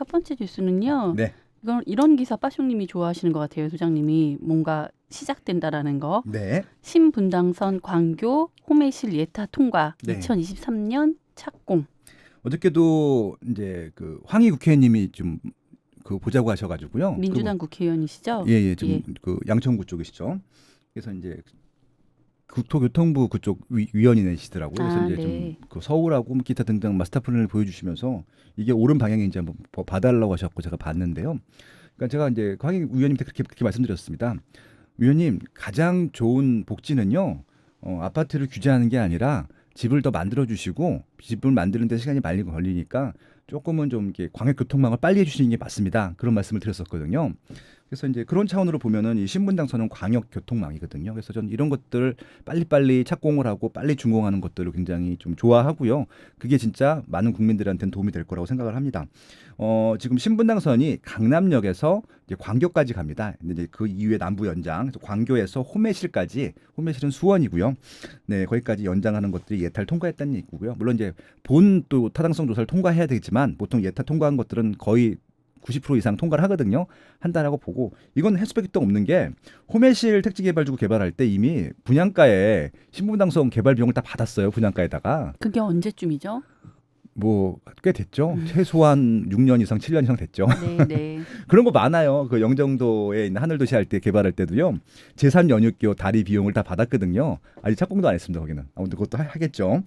첫 번째 뉴스는요. 네. 이런 기사 빠숑님이 좋아하시는 것 같아요. 소장님이 뭔가 시작된다라는 거. 네. 신분당선 광교 호매실 예타 통과. 네. 2023년 착공. 어저께도 이제 그 황희 국회의원님이 좀 그 보자고 하셔가지고요. 민주당 국회의원이시죠? 예예, 좀 그 양천구 쪽이시죠. 그래서 이제 국토교통부 그쪽 위원이시더라고요. 그래서 이제 네. 좀 그 서울하고 기타 등등 마스터 플랜을 보여주시면서 이게 옳은 방향인지 한번 봐달라고 하셨고 제가 봤는데요. 그러니까 제가 이제 황희 위원님한테 그렇게 말씀드렸습니다. 위원님, 가장 좋은 복지는요, 아파트를 규제하는 게 아니라 집을 더 만들어 주시고 집을 만드는데 시간이 많이 걸리니까 조금은 좀 이렇게 광역교통망을 빨리 해주시는 게 맞습니다. 그런 말씀을 드렸었거든요. 그래서 이제 그런 차원으로 보면은 이 신분당선은 광역교통망이거든요. 그래서 저는 이런 것들 빨리빨리 착공을 하고 빨리 준공하는 것들을 굉장히 좀 좋아하고요. 그게 진짜 많은 국민들한테는 도움이 될 거라고 생각을 합니다. 지금 신분당선이 강남역에서 이제 광교까지 갑니다. 이제 그 이후에 남부 연장, 그래서 광교에서 호매실까지, 호매실은 수원이고요. 네, 거기까지 연장하는 것들이 예타를 통과했다는 얘기고요. 물론 이제 본 또 타당성 조사를 통과해야 되겠지만 보통 예타 통과한 것들은 거의 90% 이상 통과를 하거든요. 한다라고 보고, 이건 할 수밖에 없는 게 호매실 택지개발주고 개발할 때 이미 분양가에 신분당선 개발 비용을 다 받았어요. 분양가에다가. 그게 언제쯤이죠? 뭐 꽤 됐죠. 최소한 6년 이상 7년 이상 됐죠. 네, 네. 그런 거 많아요. 그 영종도에 있는 하늘도시 할 때 개발할 때도요. 재산 연육교 다리 비용을 다 받았거든요. 아직 착공도 안 했습니다. 거기는. 아무튼 그것도 하겠죠.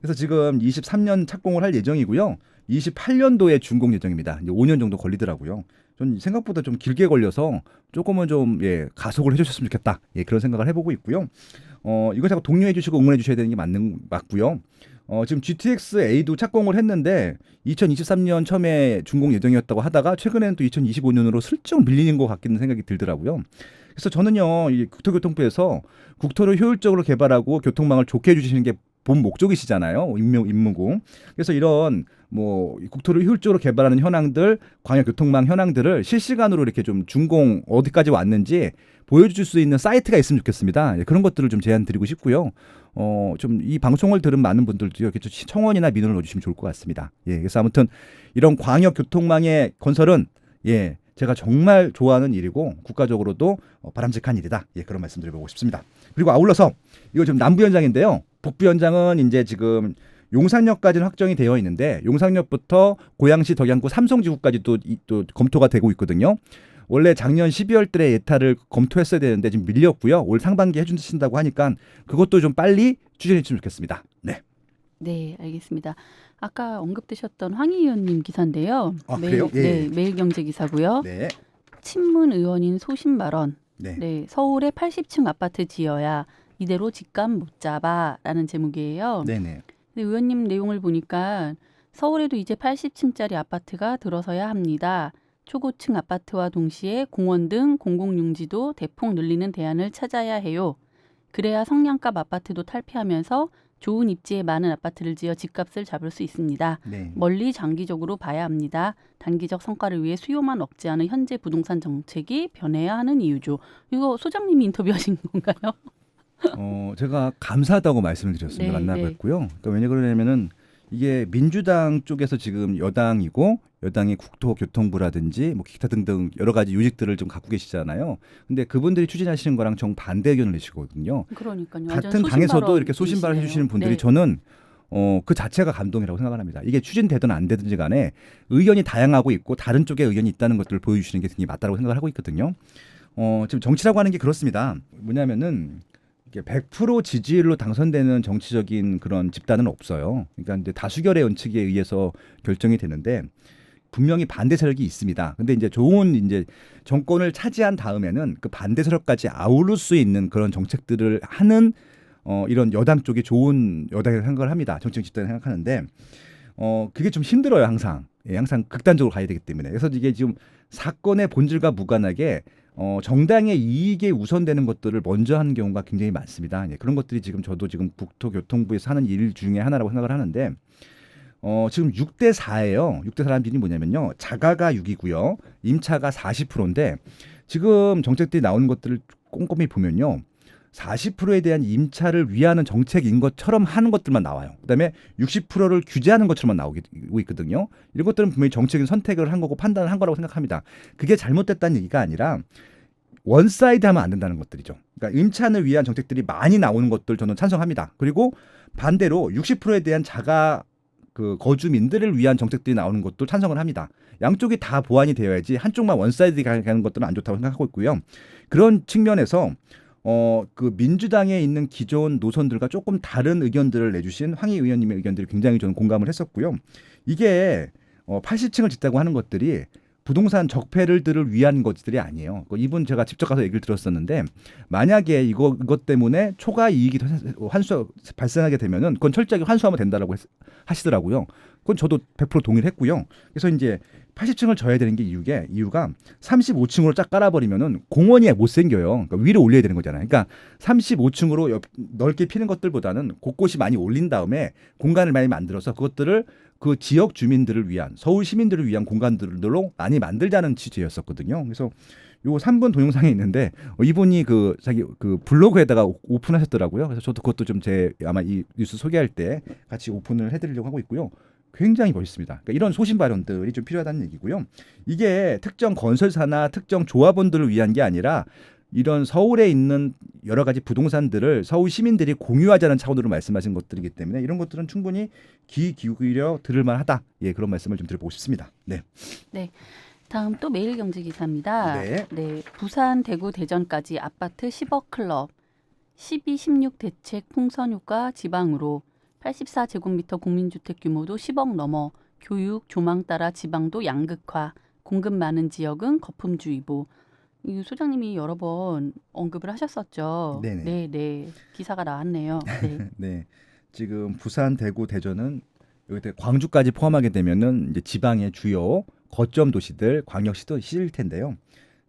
그래서 지금 23년 착공을 할 예정이고요. 28년도에 준공 예정입니다. 이제 5년 정도 걸리더라고요. 전 생각보다 좀 길게 걸려서 조금은 좀 가속을 해주셨으면 좋겠다. 그런 생각을 해보고 있고요. 이거 자꾸 독려해주시고 응원해주셔야 되는 게 맞고요. 지금 GTX-A도 착공을 했는데 2023년 처음에 준공 예정이었다고 하다가 최근에는 또 2025년으로 슬쩍 밀리는 것 같기는 생각이 들더라고요. 그래서 저는요, 이 국토교통부에서 국토를 효율적으로 개발하고 교통망을 좋게 해주시는 게 본 목적이시잖아요. 임무고. 그래서 이런 뭐 국토를 효율적으로 개발하는 현황들, 광역교통망 현황들을 실시간으로 이렇게 좀 준공 어디까지 왔는지 보여줄 수 있는 사이트가 있으면 좋겠습니다. 그런 것들을 좀 제안 드리고 싶고요. 좀 이 방송을 들은 많은 분들도요, 이렇게 청원이나 민원을 넣어주시면 좋을 것 같습니다. 그래서 아무튼 이런 광역교통망의 건설은 제가 정말 좋아하는 일이고 국가적으로도 바람직한 일이다. 그런 말씀드려보고 싶습니다. 그리고 아울러서 이거 지금 남부 연장인데요. 북부 연장은 이제 지금 용산역까지는 확정이 되어 있는데 용산역부터 고양시, 덕양구, 삼성지구까지도 또 검토가 되고 있거든요. 원래 작년 12월 달에 예타를 검토했어야 되는데 지금 밀렸고요. 올 상반기에 해주신다고 하니까 그것도 좀 빨리 추진해 주시면 좋겠습니다. 네. 네, 알겠습니다. 아까 언급되셨던 황희 의원님 기사인데요. 그래요? 네, 매일경제 기사고요. 네. 친문 의원인 소신 발언. 네. 네, 서울에 80층 아파트 지어야 이대로 집값 못 잡아라는 제목이에요. 네네. 근데 의원님 내용을 보니까 서울에도 이제 80층짜리 아파트가 들어서야 합니다. 초고층 아파트와 동시에 공원 등 공공용지도 대폭 늘리는 대안을 찾아야 해요. 그래야 성량값 아파트도 탈피하면서 좋은 입지에 많은 아파트를 지어 집값을 잡을 수 있습니다. 네. 멀리 장기적으로 봐야 합니다. 단기적 성과를 위해 수요만 억제하는 현재 부동산 정책이 변해야 하는 이유죠. 이거 소장님이 인터뷰하신 건가요? 제가 감사하다고 말씀을 드렸습니다. 네, 만나고 네. 했고요. 그러니까 왜냐 그러냐면은 이게 민주당 쪽에서 지금 여당이고 여당이 국토교통부라든지 뭐 기타 등등 여러 가지 요직들을 좀 갖고 계시잖아요. 근데 그분들이 추진하시는 거랑 정반대 의견을 내시거든요. 그러니까요. 같은 당에서도 이렇게 소신발언 해주시는 분들이 네. 저는 그 자체가 감동이라고 생각을 합니다. 이게 추진되든 안 되든지 간에 의견이 다양하고 있고 다른 쪽에 의견이 있다는 것들을 보여주시는 게 굉장히 맞다고 생각을 하고 있거든요. 지금 정치라고 하는 게 그렇습니다. 뭐냐면은 100% 지지율로 당선되는 정치적인 그런 집단은 없어요. 그러니까 이제 다수결의 원칙에 의해서 결정이 되는데 분명히 반대 세력이 있습니다. 근데 이제 좋은 이제 정권을 차지한 다음에는 그 반대 세력까지 아우를 수 있는 그런 정책들을 하는 이런 여당 쪽이 좋은 여당이라고 생각을 합니다. 정치적 집단을 생각하는데 그게 좀 힘들어요. 항상 극단적으로 가야 되기 때문에. 그래서 이게 지금 사건의 본질과 무관하게 정당의 이익에 우선되는 것들을 먼저 하는 경우가 굉장히 많습니다. 그런 것들이 저도 지금 국토교통부에서 하는 일 중에 하나라고 생각을 하는데 지금 6대 4예요. 6대 4라는 비율이 뭐냐면요. 자가가 6이고요. 임차가 40%인데 지금 정책들이 나오는 것들을 꼼꼼히 보면요. 40%에 대한 임차를 위하는 정책인 것처럼 하는 것들만 나와요. 그다음에 60%를 규제하는 것처럼만 나오고 있거든요. 이런 것들은 분명히 정책인 선택을 한 거고 판단을 한 거라고 생각합니다. 그게 잘못됐다는 얘기가 아니라 원사이드 하면 안 된다는 것들이죠. 그러니까 임차를 위한 정책들이 많이 나오는 것들 저는 찬성합니다. 그리고 반대로 60%에 대한 자가 그 거주민들을 위한 정책들이 나오는 것도 찬성을 합니다. 양쪽이 다 보완이 되어야지 한쪽만 원사이드 가는 것들은 안 좋다고 생각하고 있고요. 그런 측면에서 그 민주당에 있는 기존 노선들과 조금 다른 의견들을 내주신 황희 의원님의 의견들이 굉장히 저는 공감을 했었고요. 이게 80층을 짓자고 하는 것들이 부동산 적폐를들을 위한 것들이 아니에요. 이분 제가 직접 가서 얘기를 들었었는데 만약에 이것 때문에 초과 이익이 발생하게 되면은 그건 철저하게 환수하면 된다라고 하시더라고요. 그건 저도 100% 동의를 했고요. 그래서 이제 80층을 져야 되는 게 이유가 35층으로 쫙 깔아버리면은 공원이 못 생겨요. 그러니까 위로 올려야 되는 거잖아요. 그러니까 35층으로 넓게 피는 것들보다는 곳곳이 많이 올린 다음에 공간을 많이 만들어서 그것들을 그 지역 주민들을 위한 서울 시민들을 위한 공간들로 많이 만들자는 취지였었거든요. 그래서 요 3분 동영상이 있는데 이분이 그 자기 그 블로그에다가 오픈하셨더라고요. 그래서 저도 그것도 좀 아마 이 뉴스 소개할 때 같이 오픈을 해드리려고 하고 있고요. 굉장히 멋있습니다. 그러니까 이런 소신 발언들이 좀 필요하다는 얘기고요. 이게 특정 건설사나 특정 조합원들을 위한 게 아니라 이런 서울에 있는 여러 가지 부동산들을 서울 시민들이 공유하자는 차원으로 말씀하신 것들이기 때문에 이런 것들은 충분히 귀 기울여 들을 만하다. 예, 그런 말씀을 좀 드려보고 싶습니다. 네. 네. 다음 또 매일경제 기사입니다. 네. 네. 부산, 대구, 대전까지 아파트 10억 클럽 12, 16 대책 풍선 효과 지방으로 84제곱미터 국민주택 규모도 10억 넘어 교육, 조망 따라 지방도 양극화, 공급 많은 지역은 거품주의보. 이 소장님이 여러 번 언급을 하셨었죠. 네네. 네. 기사가 나왔네요. 네. 네. 지금 부산, 대구, 대전은 여기 광주까지 포함하게 되면은 이제 지방의 주요 거점 도시들, 광역시도시일 텐데요.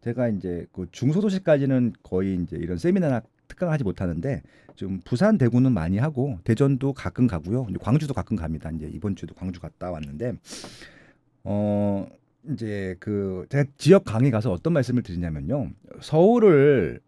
제가 이제 그 중소도시까지는 거의 이제 이런 세미나나 특강하지 못하는데 좀 부산, 대구는 많이 하고 대전도 가끔 가고요. 이제 광주도 가끔 갑니다. 이제 이번 주도 광주 갔다 왔는데 이제 그 제가 지역 강의 가서 어떤 말씀을 드리냐면요. 서울을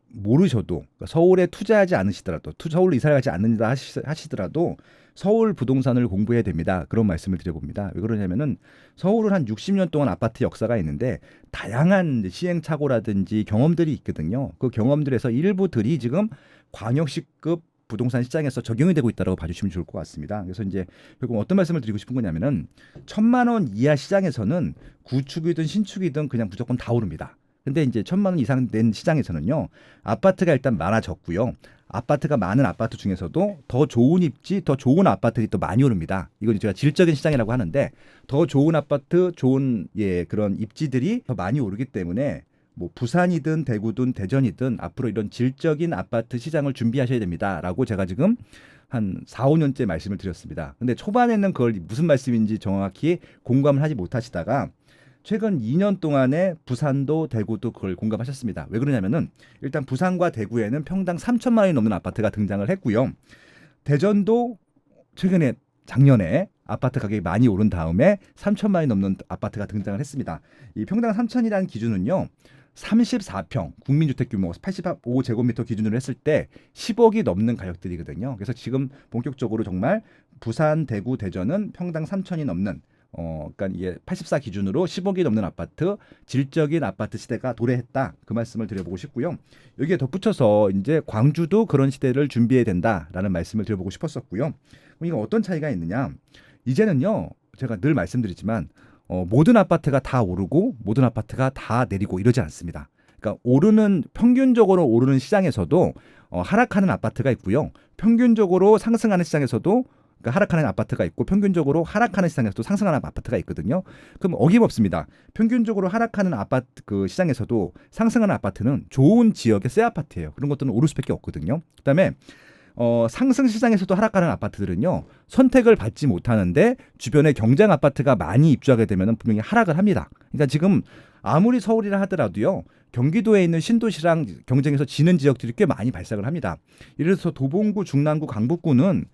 모르셔도 그러니까 서울에 투자하지 않으시더라도 서울로 이사를 가지 않는다 하시더라도 서울 부동산을 공부해야 됩니다. 그런 말씀을 드려봅니다. 왜 그러냐면은 서울은 한 60년 동안 아파트 역사가 있는데 다양한 시행착오라든지 경험들이 있거든요. 그 경험들에서 일부들이 지금 광역시급 부동산 시장에서 적용이 되고 있다고 봐주시면 좋을 것 같습니다. 그래서 이제 결국 어떤 말씀을 드리고 싶은 거냐면은 1,000만 원 이하 시장에서는 구축이든 신축이든 그냥 무조건 다 오릅니다. 근데 이제 1,000만 원 이상 된 시장에서는요, 아파트가 일단 많아졌고요. 아파트가 많은 아파트 중에서도 더 좋은 입지, 더 좋은 아파트들이 또 많이 오릅니다. 이건 제가 질적인 시장이라고 하는데 더 좋은 아파트, 좋은 그런 입지들이 더 많이 오르기 때문에 뭐 부산이든 대구든 대전이든 앞으로 이런 질적인 아파트 시장을 준비하셔야 됩니다라고 제가 지금 한 4, 5년째 말씀을 드렸습니다. 근데 초반에는 그걸 무슨 말씀인지 정확히 공감을 하지 못하시다가 최근 2년 동안에 부산도 대구도 그걸 공감하셨습니다. 왜 그러냐면은 일단 부산과 대구에는 평당 3천만 원이 넘는 아파트가 등장을 했고요. 대전도 최근에 작년에 아파트 가격이 많이 오른 다음에 3천만 원이 넘는 아파트가 등장을 했습니다. 이 평당 3천이라는 기준은요. 34평 국민주택 규모 85제곱미터 기준으로 했을 때 10억이 넘는 가격들이거든요. 그래서 지금 본격적으로 정말 부산, 대구, 대전은 평당 3천이 넘는 그러니까 이게 84 기준으로 10억이 넘는 아파트, 질적인 아파트 시대가 도래했다. 그 말씀을 드려보고 싶고요. 여기에 덧붙여서 이제 광주도 그런 시대를 준비해야 된다라는 말씀을 드려보고 싶었었고요. 그럼 이거 어떤 차이가 있느냐? 이제는요, 제가 늘 말씀드리지만 모든 아파트가 다 오르고 모든 아파트가 다 내리고 이러지 않습니다. 그러니까 평균적으로 오르는 시장에서도 하락하는 아파트가 있고요. 평균적으로 상승하는 시장에서도 그러니까 하락하는 아파트가 있고 평균적으로 하락하는 시장에서도 상승하는 아파트가 있거든요. 그럼 어김없습니다. 평균적으로 하락하는 아파트 그 시장에서도 상승하는 아파트는 좋은 지역의 새 아파트예요. 그런 것들은 오를 수밖에 없거든요. 그다음에 상승 시장에서도 하락하는 아파트들은요. 선택을 받지 못하는데 주변에 경쟁 아파트가 많이 입주하게 되면 분명히 하락을 합니다. 그러니까 지금 아무리 서울이라 하더라도요. 경기도에 있는 신도시랑 경쟁해서 지는 지역들이 꽤 많이 발생을 합니다. 예를 들어서 도봉구, 중랑구, 강북구는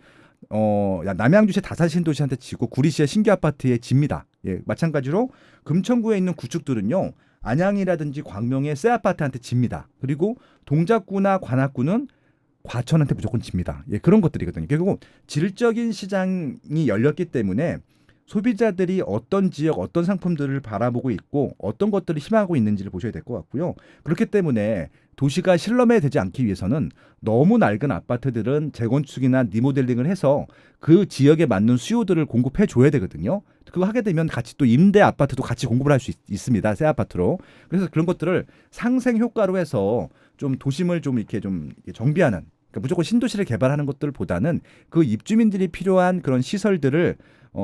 남양주시 다산신도시한테 지고 구리시의 신규 아파트에 집니다. 예, 마찬가지로 금천구에 있는 구축들은요. 안양이라든지 광명의 새 아파트한테 집니다. 그리고 동작구나 관악구는 과천한테 무조건 집니다. 예, 그런 것들이거든요. 결국 질적인 시장이 열렸기 때문에 소비자들이 어떤 지역, 어떤 상품들을 바라보고 있고 어떤 것들을 희망하고 있는지를 보셔야 될 것 같고요. 그렇기 때문에 도시가 실험되지 않기 위해서는 너무 낡은 아파트들은 재건축이나 리모델링을 해서 그 지역에 맞는 수요들을 공급해 줘야 되거든요. 그거 하게 되면 같이 또 임대 아파트도 같이 공급을 할 수 있습니다. 새 아파트로. 그래서 그런 것들을 상생 효과로 해서 좀 도심을 좀 이렇게 좀 정비하는, 그러니까 무조건 신도시를 개발하는 것들보다는 그 입주민들이 필요한 그런 시설들을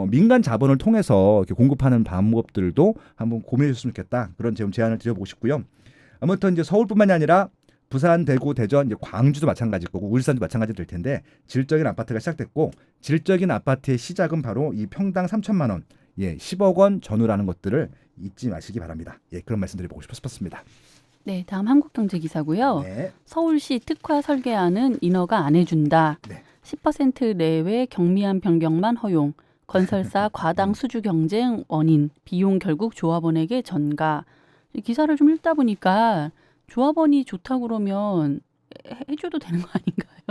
민간 자본을 통해서 이렇게 공급하는 방법들도 한번 고민해 줬으면 좋겠다. 그런 제안을 드려보고 싶고요. 아무튼 이제 서울뿐만이 아니라 부산, 대구, 대전, 이제 광주도 마찬가지일 거고 울산도 마찬가지 될 텐데 질적인 아파트가 시작됐고 질적인 아파트의 시작은 바로 이 평당 3천만 원, 예, 10억 원 전후라는 것들을 잊지 마시기 바랍니다. 예, 그런 말씀드리고 싶었습니다. 네, 다음 한국경제 기사고요. 네. 서울시 특화 설계안은 인허가 안 해준다. 네. 10% 내외 경미한 변경만 허용. 건설사 과당 수주 경쟁 원인. 비용 결국 조합원에게 전가. 이 기사를 좀 읽다 보니까 조합원이 좋다 그러면 해줘도 되는 거 아닌가요?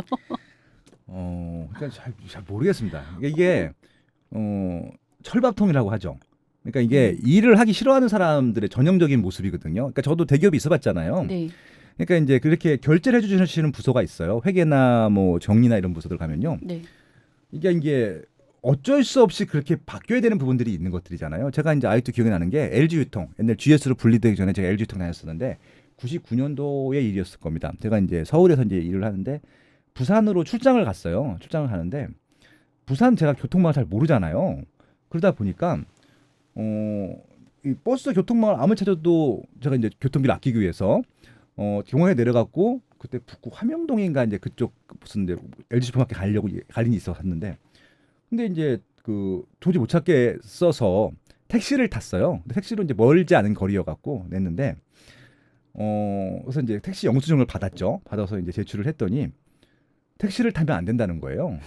그러니까 잘 모르겠습니다. 이게 철밥통이라고 하죠. 그러니까 이게 일을 하기 싫어하는 사람들의 전형적인 모습이거든요. 그러니까 저도 대기업에 있어봤잖아요. 네. 그러니까 이제 그렇게 결제를 해주시는 부서가 있어요. 회계나 뭐 정리나 이런 부서들 가면요. 네. 이게 어쩔 수 없이 그렇게 바뀌어야 되는 부분들이 있는 것들이잖아요. 제가 이제 아직도 기억이 나는 게 LG유통, 옛날 GS로 분리되기 전에 제가 LG유통 다녔었는데 99년도의 일이었을 겁니다. 제가 이제 서울에서 이제 일을 하는데 부산으로 출장을 갔어요. 출장을 가는데 부산 제가 교통망을 잘 모르잖아요. 그러다 보니까 이 버스 교통망을 아무리 찾아도 제가 이제 교통비를 아끼기 위해서 경호에 내려갔고 그때 북구 화명동인가 이제 그쪽 무슨 LG 슈퍼마켓 가려고 갈린이 있어 갔는데 근데 이제 그 도저히 못 찾게 써서 택시를 탔어요. 근데 택시로 이제 멀지 않은 거리여 갖고 냈는데 그래서 이제 택시 영수증을 받았죠. 받아서 이제 제출을 했더니 택시를 타면 안 된다는 거예요.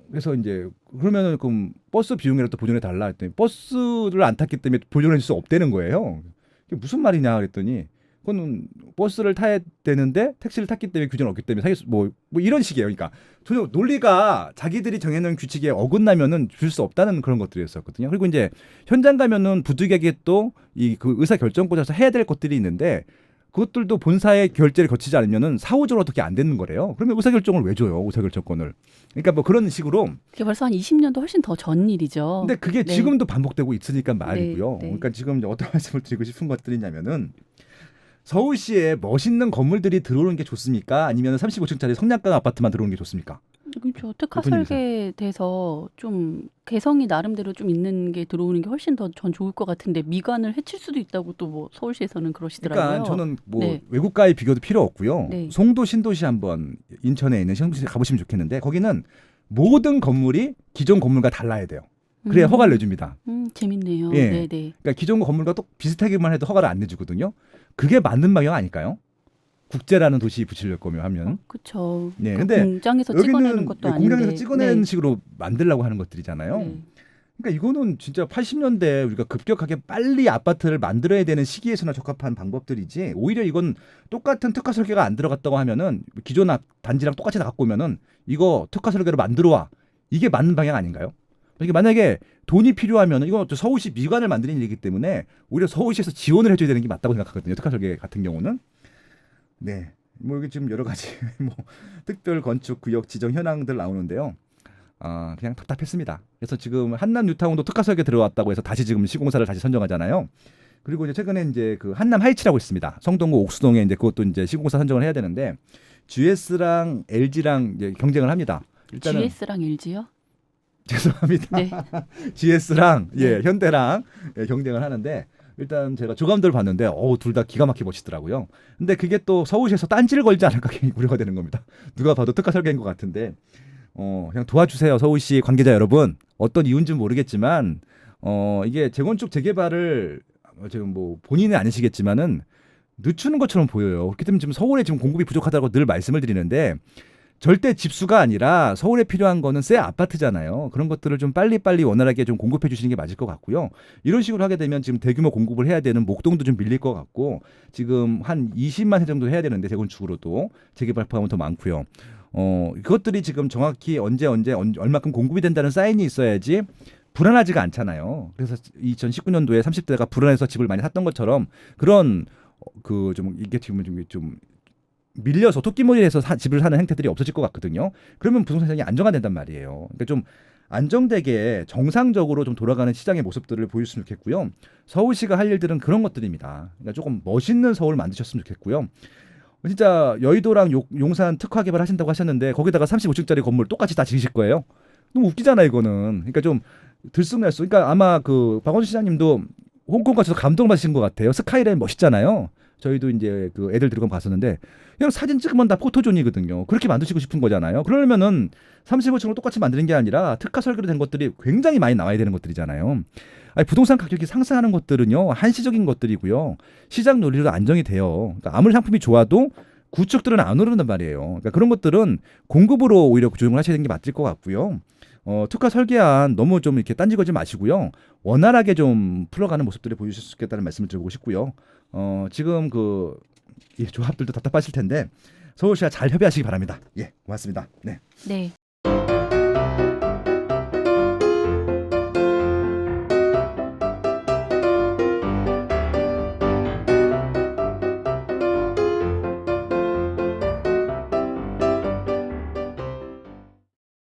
그래서 이제 그러면은 그럼 버스 비용이라도 보존해 달라 했더니 버스를 안 탔기 때문에 보존해 줄 수 없다는 거예요. 이게 무슨 말이냐 그랬더니 그건 버스를 타야 되는데 택시를 탔기 때문에 규제는 없기 때문에 뭐 이런 식이에요. 그러니까 전혀 논리가 자기들이 정해놓은 규칙에 어긋나면은 줄 수 없다는 그런 것들이었었거든요. 그리고 이제 현장 가면은 부득이하게 또 이 그 의사 결정권에서 해야 될 것들이 있는데 그것들도 본사의 결제를 거치지 않으면은 사후적으로 어떻게 안 되는 거래요. 그러면 의사 결정을 왜 줘요? 의사 결정권을. 그러니까 뭐 그런 식으로. 그게 벌써 한 20년도 훨씬 더 전 일이죠. 근데 그게 네. 지금도 반복되고 있으니까 말이고요. 네. 그러니까 지금 이제 어떤 말씀을 드리고 싶은 것들이냐면은. 서울시에 멋있는 건물들이 들어오는 게 좋습니까? 아니면 35층짜리 성냥강 아파트만 들어오는 게 좋습니까? 그렇죠. 특화 설계돼서 좀 개성이 나름대로 좀 있는 게 들어오는 게 훨씬 더 전 좋을 것 같은데 미관을 해칠 수도 있다고 또 뭐 서울시에서는 그러시더라고요. 그러니까 저는 뭐 네. 외국과의 비교도 필요 없고요. 네. 송도 신도시 한번 인천에 있는 신도시 가보시면 좋겠는데 거기는 모든 건물이 기존 건물과 달라야 돼요. 그래야 허가를 내줍니다. 재밌네요. 예. 네네. 그러니까 기존 건물과 또 비슷하게만 해도 허가를 안 내주거든요. 그게 맞는 방향 아닐까요? 국제라는 도시 붙이려고 거면 하면. 그렇죠. 네, 그 근데 공장에서 찍어내는 것도 아닌데. 공장에서 찍어내는 네. 식으로 만들려고 하는 것들이잖아요. 네. 그러니까 이거는 진짜 80년대 우리가 급격하게 빨리 아파트를 만들어야 되는 시기에서나 적합한 방법들이지 오히려 이건 똑같은 특화 설계가 안 들어갔다고 하면은 기존 단지랑 똑같이 갖고 오면은 이거 특화 설계로 만들어 와. 이게 맞는 방향 아닌가요? 이게 만약에 돈이 필요하면 이건 서울시 미관을 만드는 일이기 때문에 오히려 서울시에서 지원을 해줘야 되는 게 맞다고 생각하거든요. 특화 설계 같은 경우는. 네, 뭐 이게 지금 여러 가지 뭐 특별 건축 구역 지정 현황들 나오는데요. 그냥 답답했습니다. 그래서 지금 한남 뉴타운도 특화 설계 들어왔다고 해서 다시 지금 시공사를 다시 선정하잖아요. 그리고 이제 최근에 이제 그 한남 하이츠라고 있습니다. 성동구 옥수동에 이제 그것도 이제 시공사 선정을 해야 되는데 GS랑 LG랑 이제 경쟁을 합니다. 일단은 GS랑 LG요? 죄송합니다. 네. GS랑 네. 현대랑 경쟁을 하는데 일단 제가 조감들 봤는데 둘 다 기가 막히게 멋있더라고요. 근데 그게 또 서울시에서 딴지를 걸지 않을까 우려가 되는 겁니다. 누가 봐도 특화 설계인 것 같은데 그냥 도와주세요. 서울시 관계자 여러분. 어떤 이유인지는 모르겠지만 이게 재건축 재개발을 지금 뭐 본인은 아니시겠지만은 늦추는 것처럼 보여요. 그렇기 때문에 지금 서울에 지금 공급이 부족하다고 늘 말씀을 드리는데 절대 집수가 아니라 서울에 필요한 거는 새 아파트잖아요. 그런 것들을 좀 빨리빨리 원활하게 좀 공급해 주시는 게 맞을 것 같고요. 이런 식으로 하게 되면 지금 대규모 공급을 해야 되는 목동도 좀 밀릴 것 같고 지금 한 20만 세 정도 해야 되는데 재건축으로도 재개발 포함은 더 많고요. 그것들이 지금 정확히 언제 얼마큼 공급이 된다는 사인이 있어야지 불안하지가 않잖아요. 그래서 2019년도에 30대가 불안해서 집을 많이 샀던 것처럼 그런 그 좀 이게 지금 좀 밀려서 토끼몰이해서 집을 사는 행태들이 없어질 것 같거든요. 그러면 부동산 시장이 안정화된단 말이에요. 그러니까 좀 안정되게 정상적으로 좀 돌아가는 시장의 모습들을 보여줬으면 좋겠고요. 서울시가 할 일들은 그런 것들입니다. 그러니까 조금 멋있는 서울 만드셨으면 좋겠고요. 진짜 여의도랑 용산 특화 개발하신다고 하셨는데 거기다가 35층짜리 건물 똑같이 다 지으실 거예요. 너무 웃기잖아 이거는. 그러니까 좀 들쑥날쑥. 그러니까 아마 그 박원순 시장님도 홍콩 가셔서 감동을 받으신 것 같아요. 스카이라인 멋있잖아요. 저희도 이제 그 애들 들고 봤었는데 그냥 사진 찍으면 다 포토존이거든요. 그렇게 만드시고 싶은 거잖아요. 그러면은 35층으로 똑같이 만드는 게 아니라 특화 설계로 된 것들이 굉장히 많이 나와야 되는 것들이잖아요. 아니, 부동산 가격이 상승하는 것들은요 한시적인 것들이고요. 시장 논리로 안정이 돼요. 그러니까 아무리 상품이 좋아도 구축들은 안 오른단 말이에요. 그러니까 그런 것들은 공급으로 오히려 조정을 하셔야 되는 게 맞을 것 같고요. 특화 설계안 너무 좀 이렇게 딴지거지 마시고요. 원활하게 좀 풀어가는 모습들을 보여주실 수 있겠다는 말씀을 드리고 싶고요. 지금 이 조합들도 답답하실 텐데 서울시와 잘 협의하시기 바랍니다. 예, 고맙습니다. 네. 네.